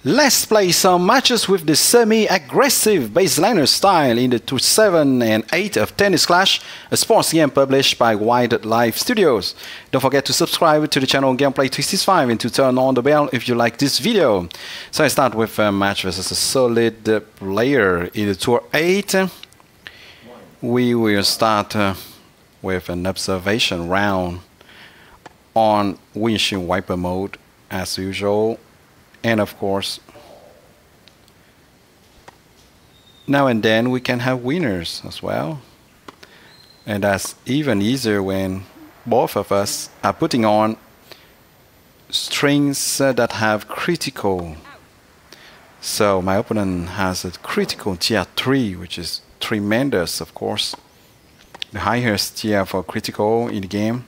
Let's play some matches with the semi-aggressive baseliner style in the 2-7 and 8 of Tennis Clash, a sports game published by Wildlife Studios. Don't forget to subscribe to the channel Gameplay 365 and to turn on the bell if you like this video. So I start with a match versus a solid player in the Tour 8. We will start with an observation round on windshield wiper mode as usual. And of course, now and then we can have winners as well. And that's even easier when both of us are putting on strings that have critical. So my opponent has a critical tier 3, which is tremendous, of course. The highest tier for critical in the game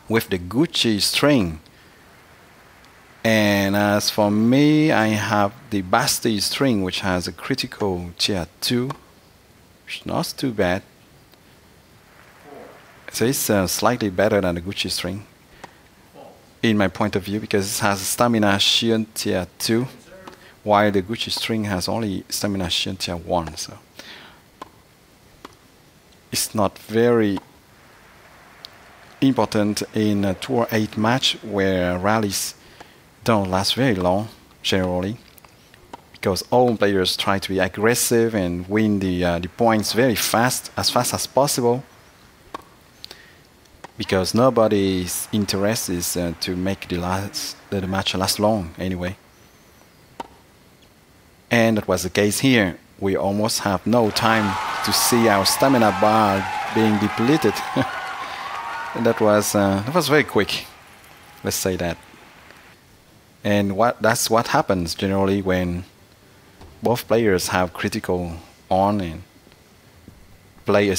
with the Gucci string. And as for me, I have the Basti string, which has a critical tier 2, which is not too bad. So it's slightly better than the Gucci string, in my point of view, because it has Stamina Shion tier 2, while the Gucci string has only Stamina Shion tier 1. So it's not very important in a Tour 8 match where rallies don't last very long, generally, because all players try to be aggressive and win the points very fast as possible, because nobody's interest is to make the match last long anyway. And that was the case here. We almost have no time to see our stamina bar being depleted. And that was very quick, let's say that. And that's what happens generally when both players have critical on and play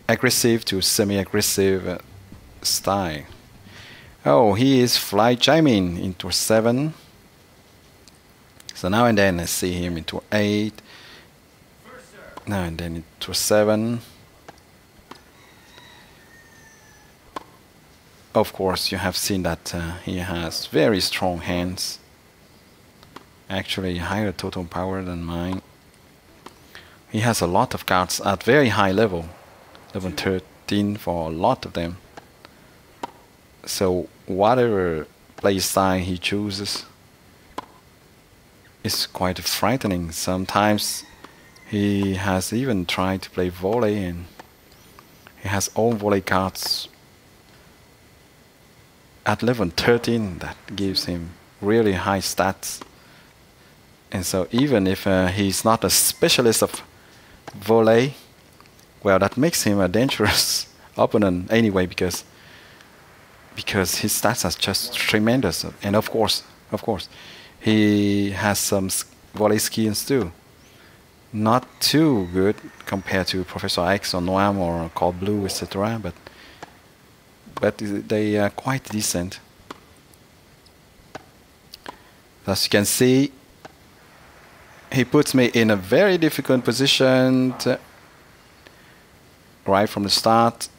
aggressive to semi-aggressive style. Oh, he is fly jamming into 7. So now and then I see him into 8. Now and then into 7. Of course, you have seen that he has very strong hands. Actually, higher total power than mine. He has a lot of cards at very high level. Level 13 for a lot of them. So whatever play style he chooses is quite frightening. Sometimes he has even tried to play volley, and he has all volley cards at level 13 that gives him really high stats. And so even if he's not a specialist of volley, well, that makes him a dangerous opponent anyway, because his stats are just tremendous. And of course he has some volley skills too, not too good compared to Professor X or Noam or Cold Blue, etc., but they are quite decent. As you can see, he puts me in a very difficult position right from the start,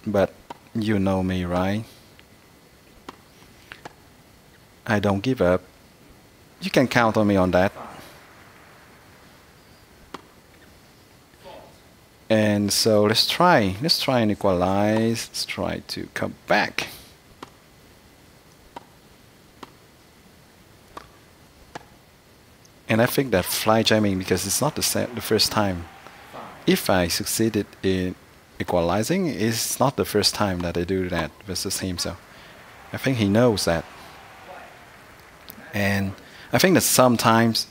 but you know me, right? I don't give up. You can count on me on that. And so let's try and equalize. Let's try to come back. And I think that fly jamming, because it's not the first time. If I succeeded in equalizing, it's not the first time that I do that versus him. So I think he knows that. And I think that sometimes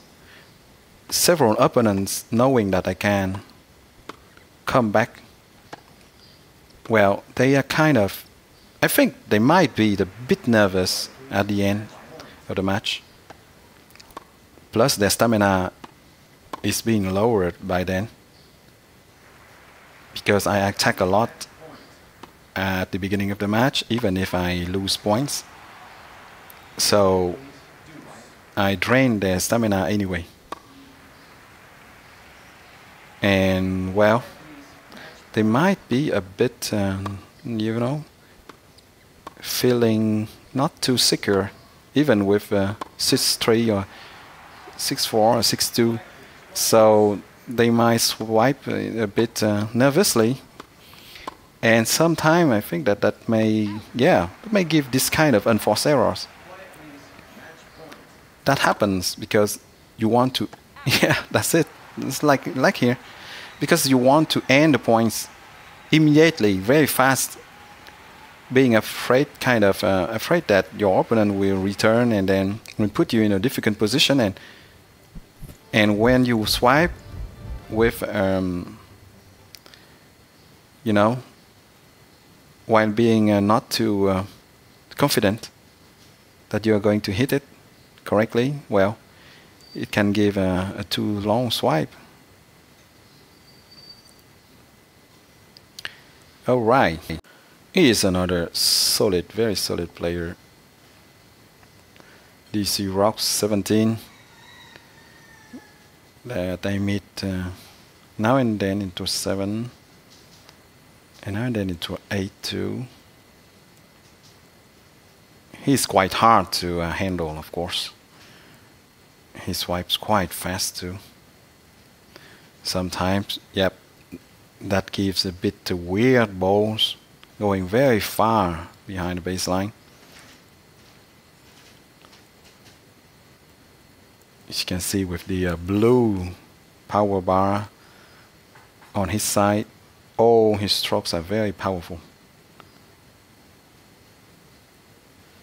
several opponents, knowing that I can come back, well, they are kind of, I think they might be a bit nervous at the end of the match. Plus their stamina is being lowered by then, because I attack a lot at the beginning of the match, even if I lose points. So I drain their stamina anyway. And well, they might be a bit, you know, feeling not too secure even with 6-3 or 6-4 or 6-2. So they might swipe a bit nervously. And sometimes I think that may, yeah, it may give this kind of unforced errors. That happens because you want to, yeah, that's it. It's like here, because you want to end the points immediately, very fast, being afraid, kind of afraid that your opponent will return and then will put you in a difficult position. And when you swipe with, you know, while being not too confident that you are going to hit it correctly, well, it can give a too long swipe. All right, he is another solid, very solid player. DC Rocks 17. That I meet now and then into 7. And now and then into 8-2. He's quite hard to handle, of course. He swipes quite fast too. Sometimes, yep, that gives a bit weird balls going very far behind the baseline. As you can see with the blue power bar on his side, all his strokes are very powerful.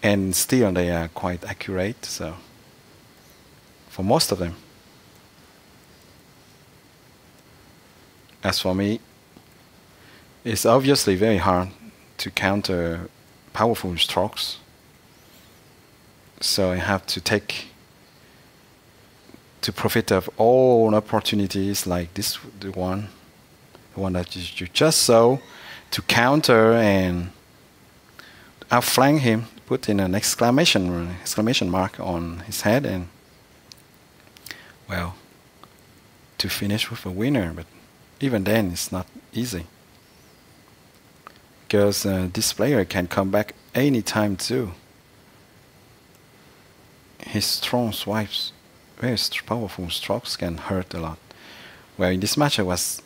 And still they are quite accurate, so for most of them. As for me, it's obviously very hard to counter powerful strokes. So I have to profit of all opportunities like this, the one that you just saw, to counter and outflank him, put in an exclamation mark on his head, and well, to finish with a winner. But even then, it's not easy, because this player can come back anytime too. His strong swipes, very powerful strokes, can hurt a lot. Well, in this match I was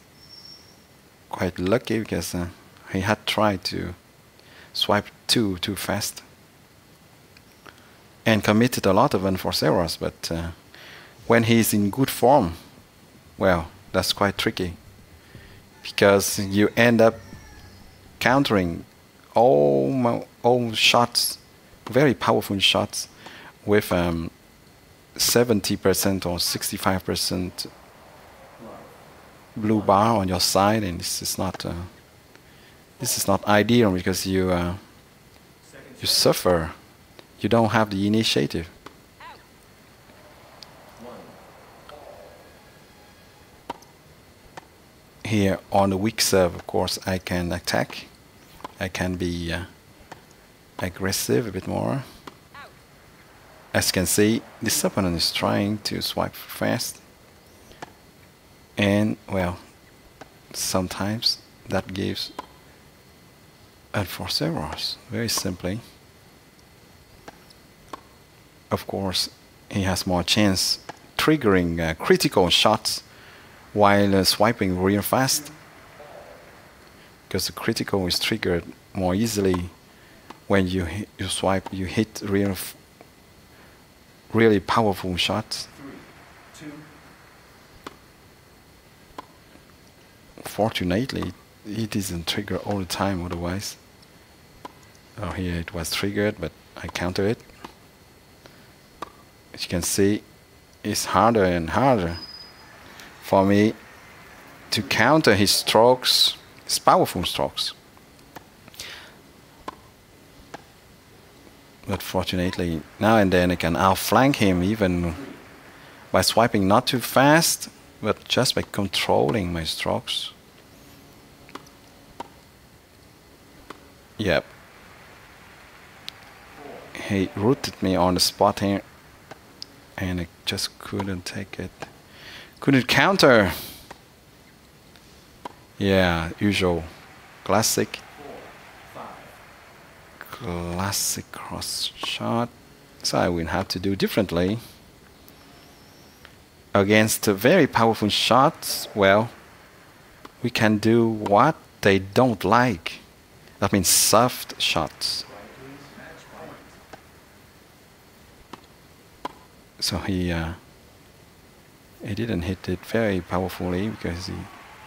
quite lucky because he had tried to swipe too fast and committed a lot of unforced errors, but when he's in good form, well, that's quite tricky, because you end up countering all shots, very powerful shots, with 70% or 65% blue bar on your side, and this is not ideal, because you suffer. You don't have the initiative. Here on the weak serve, of course, I can attack. I can be aggressive a bit more. As you can see, this opponent is trying to swipe fast, and well, sometimes that gives unforced errors, very simply. Of course, he has more chance triggering critical shots while swiping real fast, because the critical is triggered more easily when you swipe, you hit really powerful shots. 3, 2. Fortunately, it isn't triggered all the time, otherwise. Oh, here it was triggered, but I counter it. As you can see, it's harder and harder for me to counter his strokes, his powerful strokes. But fortunately, now and then I can outflank him, even by swiping not too fast, but just by controlling my strokes. Yep. He rooted me on the spot here, and I just couldn't take it. Couldn't counter. Yeah, usual. Classic. 4, 5. Classic cross shot. So I will have to do differently. Against very powerful shots, well, we can do what they don't like. That means soft shots. So he didn't hit it very powerfully because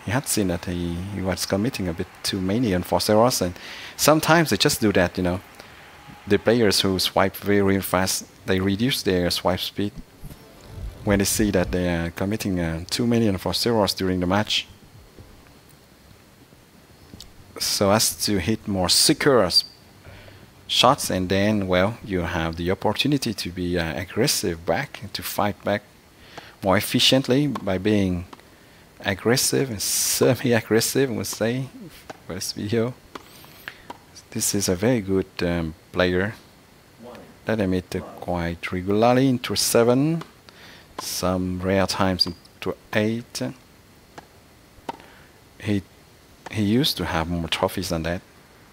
he had seen that he was committing a bit too many unforced errors, and sometimes they just do that, you know. The players who swipe very fast, they reduce their swipe speed when they see that they are committing too many unforced errors during the match. So as to hit more secure shots, and then, well, you have the opportunity to be aggressive back, to fight back more efficiently by being aggressive and semi-aggressive, I would say, for this video. This is a very good player that I made quite regularly into 7, some rare times into 8. He used to have more trophies than that.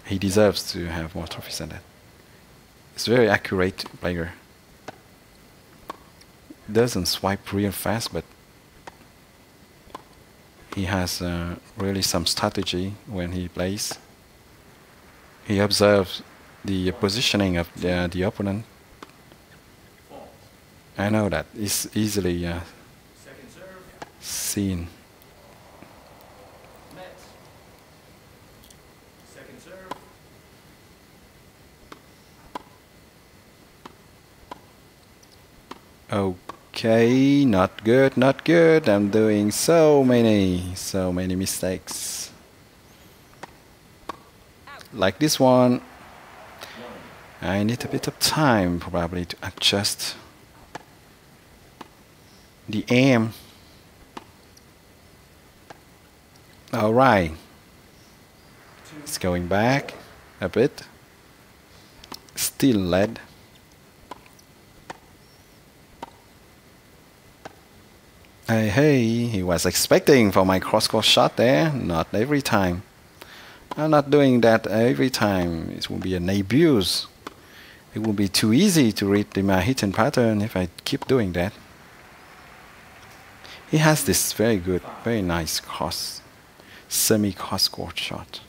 He deserves to have more trophies than that. He's a very accurate player. Doesn't swipe real fast, but he has really some strategy when he plays. He observes the positioning of the opponent. I know that is easily seen. Okay, not good, not good. I'm doing so many mistakes. Like this one. I need a bit of time probably to adjust the aim. Alright. It's going back a bit. Still led. Hey, he was expecting for my cross-court shot there. Not every time. I'm not doing that every time. It will be an abuse. It will be too easy to read my hitting pattern if I keep doing that. He has this very good, very nice semi-cross-court shot.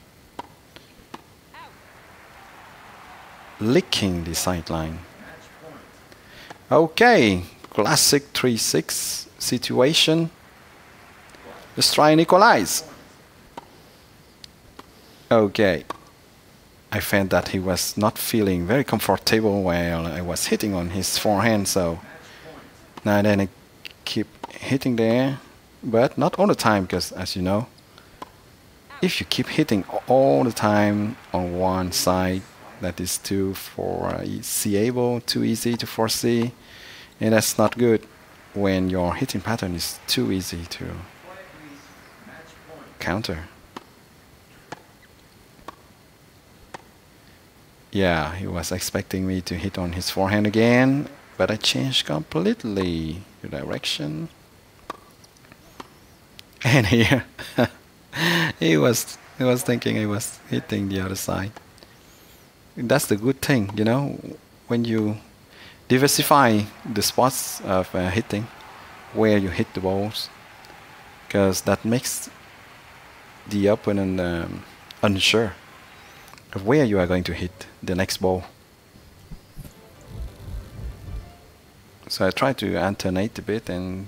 Licking the sideline. Okay, classic 3-6 situation. Let's try and equalize. Okay. I found that he was not feeling very comfortable while I was hitting on his forehand, so now then I keep hitting there, but not all the time, because as you know, if you keep hitting all the time on one side, that is too foreseeable, too easy to foresee, and that's not good when your hitting pattern is too easy to counter. Yeah, he was expecting me to hit on his forehand again, but I changed completely the direction. And here, he was thinking I was hitting the other side. And that's the good thing, you know, when you diversify the spots of hitting, where you hit the balls, because that makes the opponent unsure of where you are going to hit the next ball. So I try to alternate a bit and,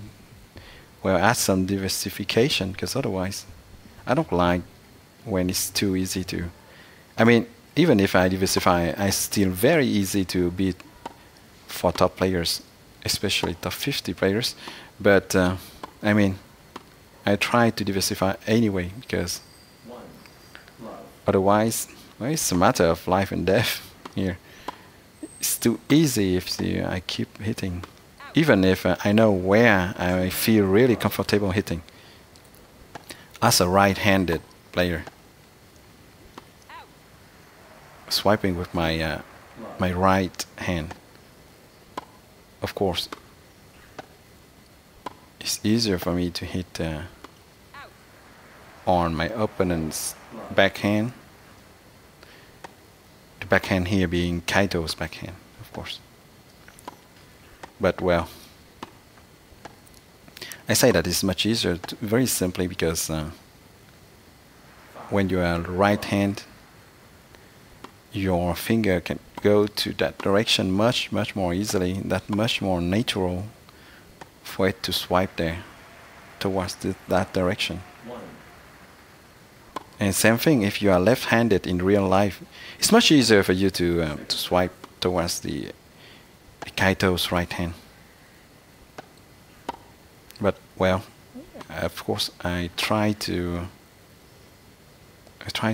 well, add some diversification, because otherwise I don't like when it's too easy to, I mean, even if I diversify, it's still very easy to beat for top players, especially top 50 players, but I mean, I try to diversify anyway, because otherwise, well, it's a matter of life and death here. It's too easy if I keep hitting, even if I know where I feel really comfortable hitting. As a right-handed player, swiping with my my right hand, of course, it's easier for me to hit on my opponent's backhand. The backhand here being Kaito's backhand, of course. But well, I say that it's much easier very simply because when you are right hand, your finger can go to that direction much more easily. That much more natural for it to swipe there towards that direction. And same thing if you are left-handed in real life, it's much easier for you to swipe towards the Kaito's right hand. But well, of course, I try to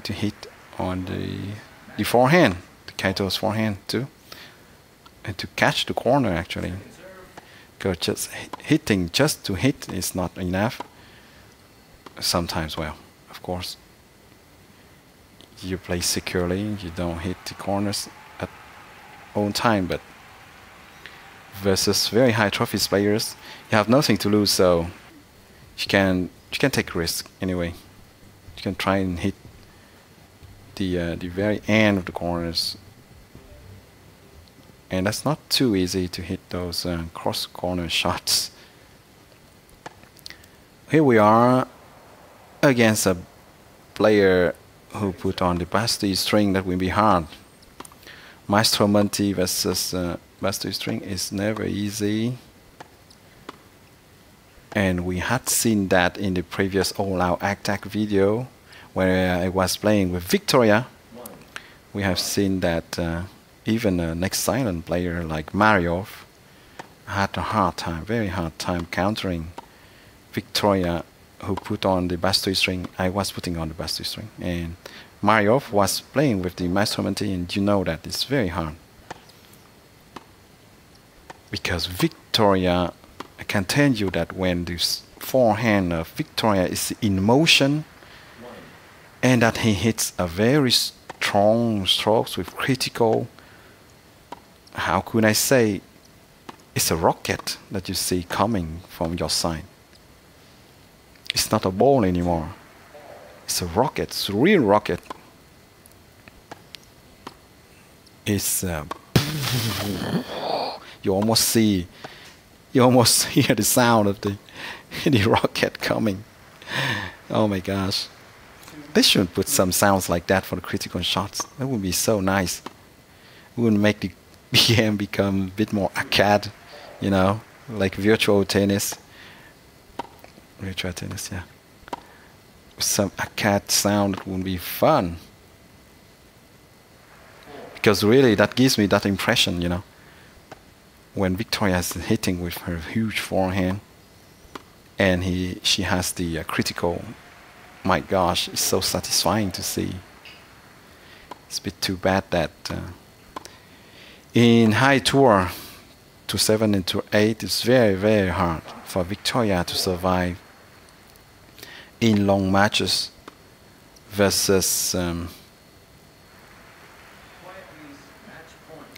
hit on the forehand, the Kaito's forehand too, and to catch the corner actually. Because just hitting just to hit is not enough. Sometimes, well, of course, you play securely, you don't hit the corners at own time, but versus very high trophies players, you have nothing to lose, so you can take risk anyway. You can try and hit the very end of the corners, and that's not too easy to hit those cross corner shots. Here we are against a player who put on the Bastille string. That will be hard. Maestro Monty versus Bastille string is never easy, and we had seen that in the previous All Out Attack video where I was playing with Victoria. We have seen that even a next silent player like Mariov had a hard time, very hard time countering Victoria, who put on the Bastille string. I was putting on the Bastille string, and Mariov was playing with the Maestro Monty, and you know that it's very hard. Because Victoria, I can tell you that when this forehand of Victoria is in motion, and that he hits a very strong strokes with critical, how could I say, it's a rocket that you see coming from your side. It's not a ball anymore. It's a rocket. It's a real rocket. It's you almost hear the sound of the rocket coming. Oh my gosh. They should put some sounds like that for the critical shots. That would be so nice. It would make the game become a bit more arcade, you know, like virtual tennis. Virtual tennis, yeah. Some arcade sound would be fun. Because really, that gives me that impression, you know. When Victoria is hitting with her huge forehand, and she has the critical, my gosh, it's so satisfying to see. It's a bit too bad that in high tour, to 7 and to 8, it's very hard for Victoria to survive in long matches versus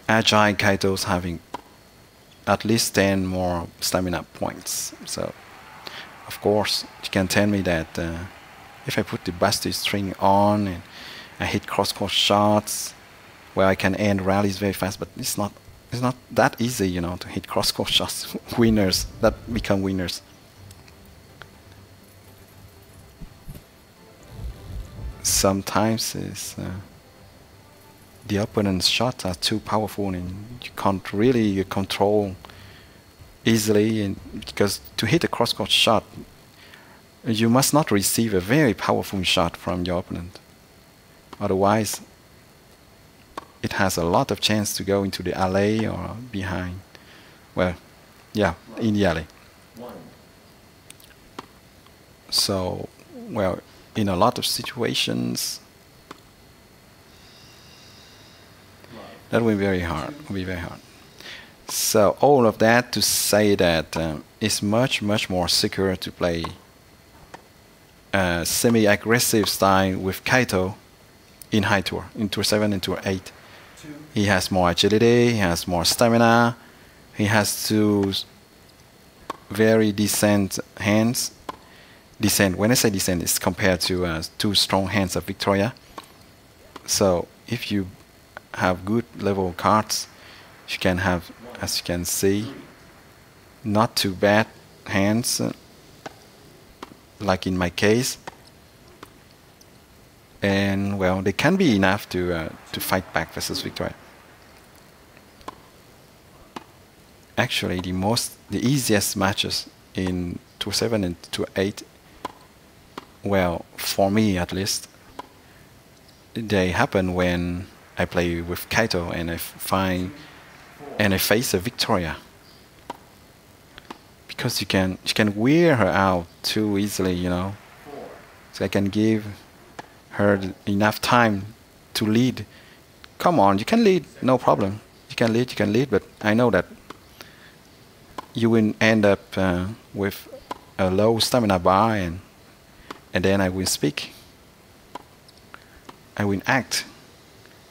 agile Kaitos having at least 10 more stamina points. So of course you can tell me that if I put the Bastille string on and I hit cross-court shots, well, I can end rallies very fast, but it's not that easy, you know, to hit cross-court shots. Winners that become winners. Sometimes it's the opponent's shots are too powerful and you can't really control easily, and because to hit a cross-court shot you must not receive a very powerful shot from your opponent, otherwise it has a lot of chance to go into the alley or behind, well, yeah, in the alley. So, well, in a lot of situations that will be very hard. So all of that to say that it's much more secure to play semi-aggressive style with Kaito in high tour, in tour 7 and tour 8. He has more agility, he has more stamina, he has two very decent hands. Decent, when I say decent, it's compared to two strong hands of Victoria. So if you have good level cards, you can have, as you can see, not too bad hands, like in my case. And well, they can be enough to fight back versus Victoria. Actually, the easiest matches in Tour 7 and Tour 8, well, for me at least, they happen when I play with Kaito and I face a Victoria, because you can wear her out too easily, you know. So I can give her enough time to lead. Come on, you can lead, no problem. You can lead, but I know that you will end up with a low stamina bar, and then I will speak. I will act.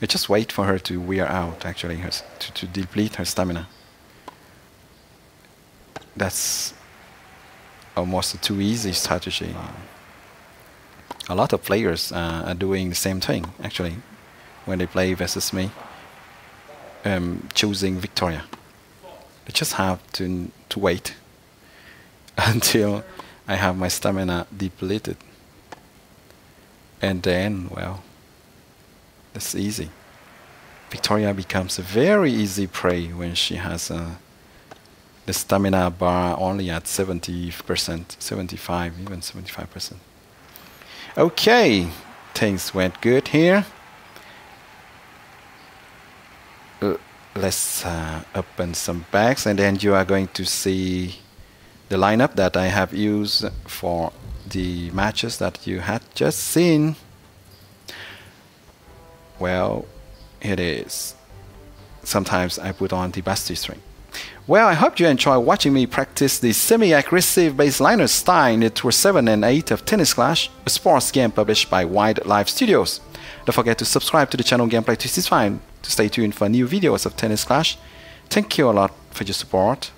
I just wait for her to wear out, actually, to deplete her stamina. That's almost a too easy strategy. A lot of players are doing the same thing, actually, when they play versus me, choosing Victoria. They just have to wait until I have my stamina depleted. And then, well, that's easy. Victoria becomes a very easy prey when she has the stamina bar only at 70%, 75, even 75%. Okay, things went good here. Let's open some bags, and then you are going to see the lineup that I have used for the matches that you had just seen. Well, it is. Sometimes I put on the Basti string. Well, I hope you enjoy watching me practice the semi-aggressive baseliner style in the Tour 7 and 8 of Tennis Clash, a sports game published by Wildlife Studios. Don't forget to subscribe to the channel Gameplay 365 to stay tuned for new videos of Tennis Clash. Thank you a lot for your support,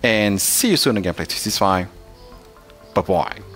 and see you soon on Gameplay 365. Bye-bye.